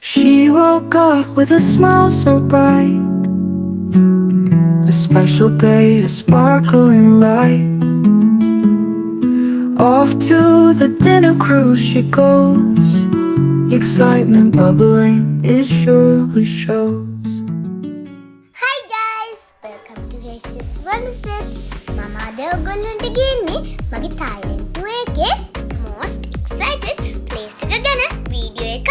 She woke up with a smile so bright, a special day, a sparkling light. Off to the dinner cruise she goes, excitement bubbling, it surely shows. Hi guys, welcome to H's Wednesday. Mama ada ඔයගොල්ලන්ට ගේන්නේ මගේ Thailand tour එකේ most excited place එක ගැන video එකක්.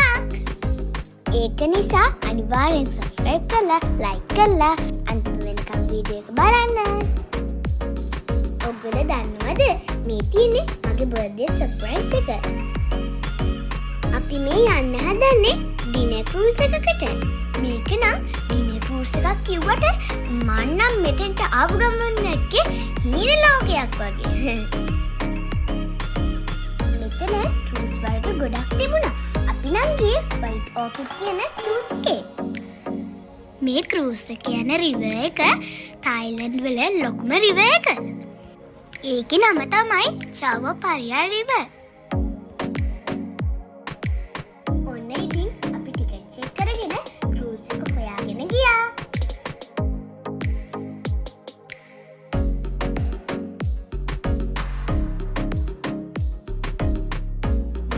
ඒක නිසා අනිවාර්යෙන් subscribe කරලා like කරලා අන්තිම වෙනකම් වීඩියෝ එක බලන්න. ඔයගොල්ලෝ දන්නවද මේ තියෙන්නේ මගේ birthday surprise එක. අපි මේ යන්න හදන්නේ dinner cruise එකකට. මේක නම් dinner cruise එකක් කිව්වට මම නම් මෙතෙන්ට ආපු ගමන් නැක්කේ හීන ලෝකයක් වගේ. මෙතන cruise වර්ග ගොඩක් තිබුණා. අපි නම් ගියේ White Orchid කියන cruise එකේ. මේ cruise එක යන river එක Thailand වල ලොකුම river එක. ඒකේ නම තමයි Chao Phraya River. ඔන්න ඉතින් අපි ටිකට් චෙක් කරගෙන cruise එක හොයාගෙන ගියා.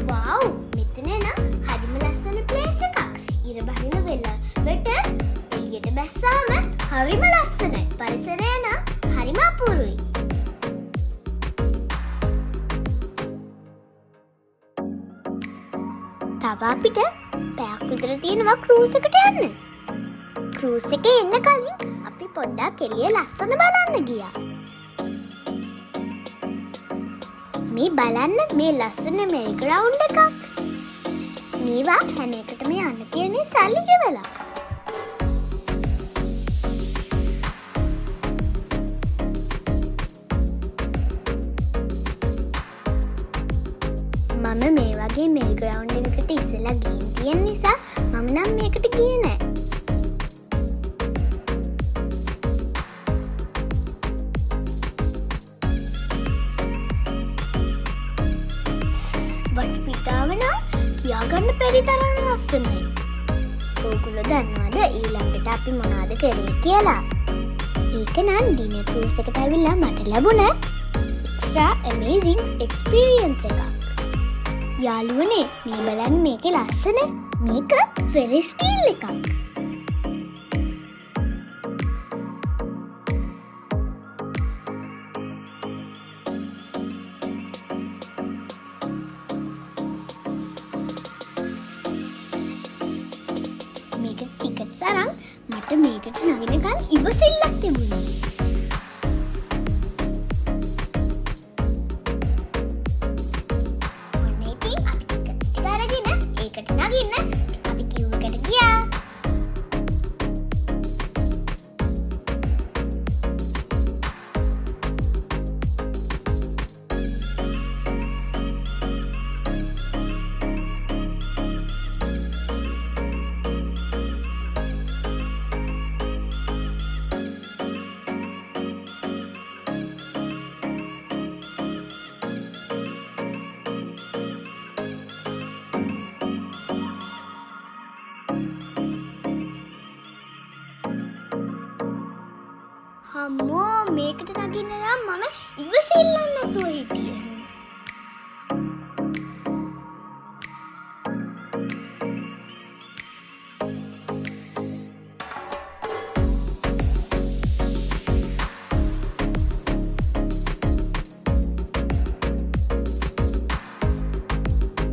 වව්, මෙතන නම් හරිම ලස්සන place එකක්. ඉර බහින වෙලාවට එළියට බැස්සාම හරිම ලස්සනයි. පරිසරය නම් හරිම අපූරුයි. තව අපිට පැයක් විතර තියෙනවා cruise එකට යන්න. cruise එකේ එන්න කලින් අපි පොඩ්ඩක් එළිය ලස්සන බලන්න ගියා. මේ බලන්න මේ ලස්සන merry ground එකක්. මේවා හැම එකටම යන්න තියෙන්නේ සල්ලි ගෙවලා. මම මේ වගේ merry ground එකකට ඉස්සෙල්ලා ගිහින් තියෙන නිසා මම නම් මේකට ගියේ නෑ. වටපිටාව නම් කියාගන්න බැරි තරම් ලස්සනයි. ඔයගොල්ලෝ දන්නවද ඊළඟට අපි මොනවද කරේ කියලා? ඒක නම් dinner cruise එකට ඇවිල්ලා මට ලැබුණ extra amazing experience එකක්. යාළුවනේ මේ බලන්න මේකේ ලස්සන. මේක Ferris wheel එකක්. මේක ටිකට්ස් අරන් මට මේකට නගිනකන් ඉවසිල්ලක් තිබුණේ. අපි queue එකට ගියා. අම්මෝ මේකට නගින්න නම් මම ඉවසිල්ලක් නැතුව හිටියේ.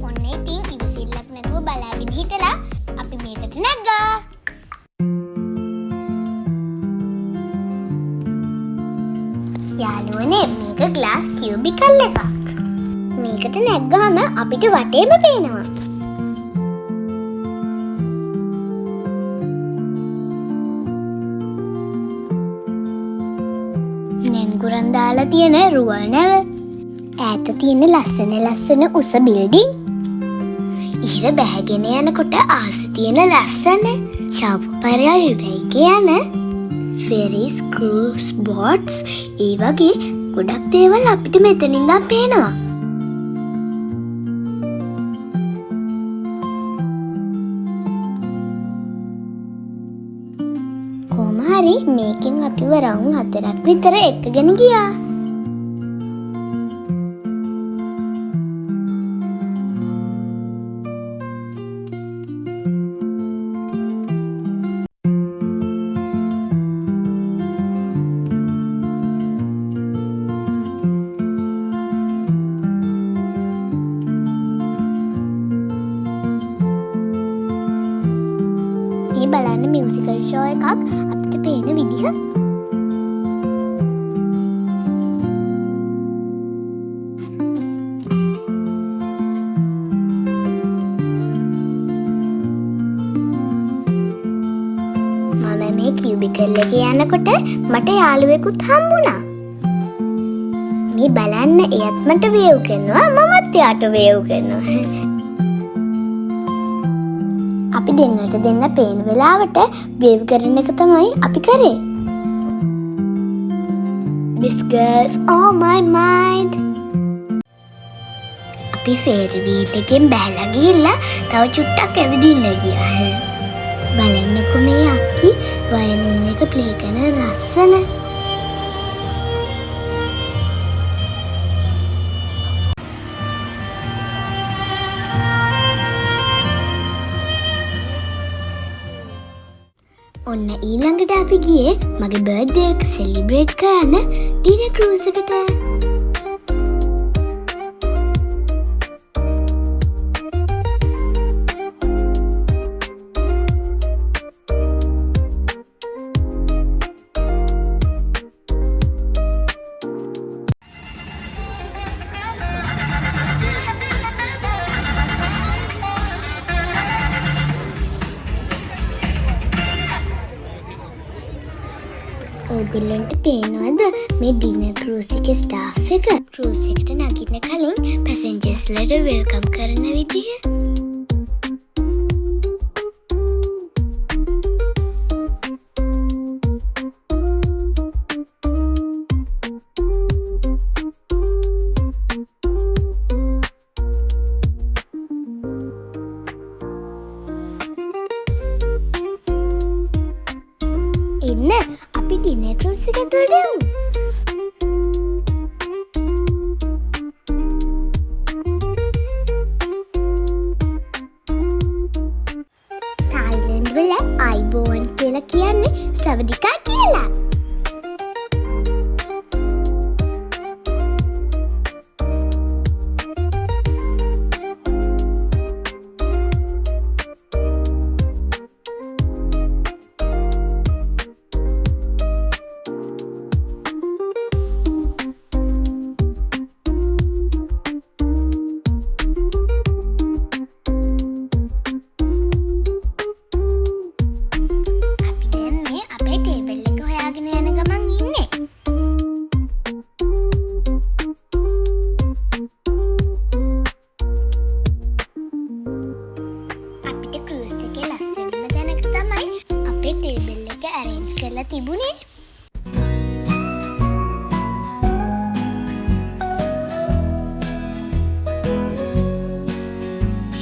ඔන්න ඉතින් ඉවසිල්ලක් නැතුව බලාගෙන හිටලා අපි මේකට නැග්ගා. යාළුවනේ මේක glass cubicle එකක්. මේකට නැග්ගාම අපිට වටේම පේනවා. නැංගුරන් දාලා තියෙන රුවල් නැව. ඈත තියෙන ලස්සන උස බිල්ඩින්. ඉර බැහැගෙන යනකොට ආස තියෙන ලස්සන Chao Phraya River එකේ යන Ferris cruise boats ඒ වගේ ගොඩක් දේවල් අපිට මෙතනින් ඉඳන් පේනවා. හරි මේකෙන් අපිව රවුම් 4ක් විතර එක්කගෙන ගියා. මේ බලන්න මියුසිකල් ෂෝ එකක් අපිට පේන විදිහ. මම මේ කියුබිකල් එකේ යනකොට මට යාළුවෙකුත් හම්බුණා. මේ බලන්න එයත් මට වේව් කරනවා මමත් එයාට වේව් කරනවා. අපි දෙන්නට දෙන්න පේන වෙලාවට වේව් කරන එක තමයි අපි කරේ. This girl's on my mind. අපි ෆේරි වීල් එකෙන් බැහැලා ගිහිල්ලා තව චුට්ටක් ඇවිදින්න ගියා. බලන්නකො මේ අක්කි වයලින් එක ප්ලේ කරන ලස්සන. ඔන්න ඊළඟට අපි ගියේ මගේ බර්ත්ඩේ එක සෙලිබ්‍රේට් කරන්න ඩිනර් ක්‍රූස් එකට. ඕගොල්ලන්ට පේනවද මේ ඩිනර් ක්‍රූස් එකේ ස්ටාෆ් එක ක්‍රූස් එකට නගින්න කලින් පැසෙන්ජර්ස්ලට වෙල්කම් කරන විදිහ? ඉන්න අපි ඩිනර් ක්‍රූස් එක ඇතුළට යමු. තායිලන්ඩ් වල අයිබෝවන් කියලා කියන්නේ සවදිකා කියලා. තිබුණේ.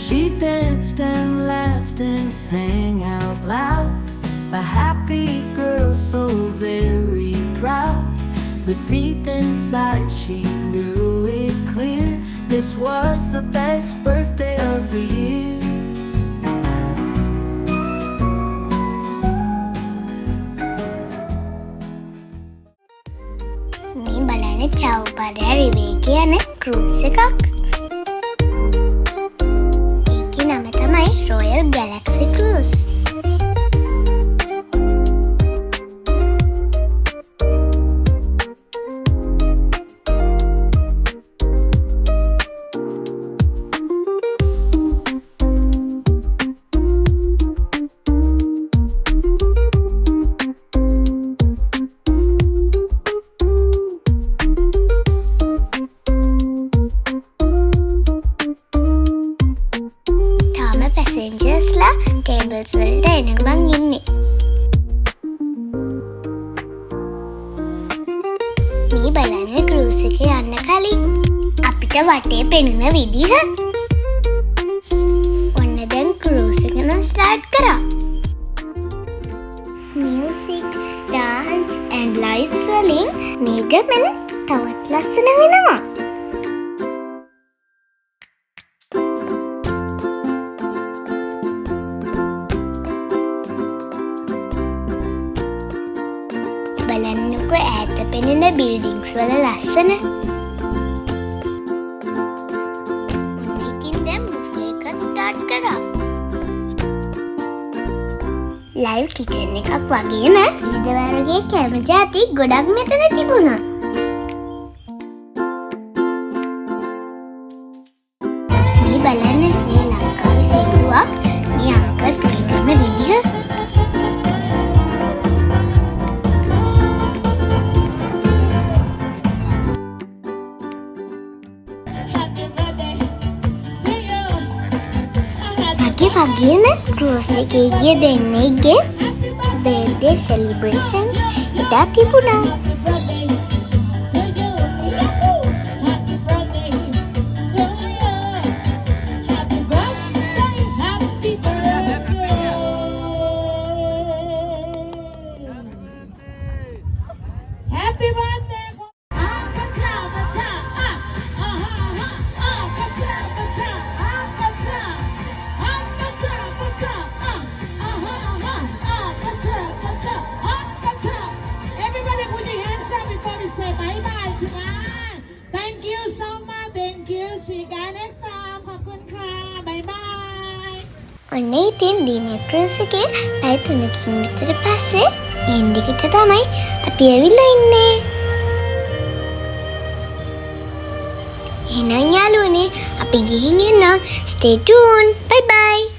She danced and laughed and sang out loud, a happy girl so very proud. But deep inside she knew it clear, this was the best birthday of the year. මේ බලන්න චව්පරය රිවේ කියන ක්‍රූස් එකක්. ඒකේ නම තමයි රොයල් ගැලැක්සි ක්‍රූස්. පැසෙන්ජර්ස්ලා ටේබල්ස් වලට එන ගමන් ඉන්නේ. මේ බලන්න ක්‍රූස් එකේ යන්න කලින් අපිට වටේ පෙනුන විදිහ. ඔන්න දැන් ක්‍රූස් එක නම් ස්ටාර්ට් කරා. මියුසික් ලයිට්ස් වලින් මේ ගමන තවත් ලස්සන වෙනවා. බලන්නකො ඈත පෙනෙන බිල්ඩින්ග්ස් වල ලස්සන. ඉතින් දැන් බුෆේ එක ස්ටාර්ට් කරා. ලයිව් කිචන් එකක් වගේම විවිධ වර්ගයේ කැම ಜಾති ගොඩක් මෙතන තිබුණා. මේ බලන්න මේ ලංකාවේ සින්දුවක් මේ අංකල් ප්ලේ කරන විදිහ. වගේම ක්‍රූස් එකේ ගිය දෙන්නෙක්ගේ බර්ත්ඩේ සෙලිබ්‍රේෂන්ස් ඉදා තිබුණා. ඔන්න ඉතින් ඩීනර් ක්‍රූස් එකේ පැය 3කින් විතර පස්සේ එන්ඩ් එකට තමයි අපි ඇවිල්ලා ඉන්නේ. එහෙනම් යාළුවනේ අපි ගිහින් එන්න. stay tuned. bye bye.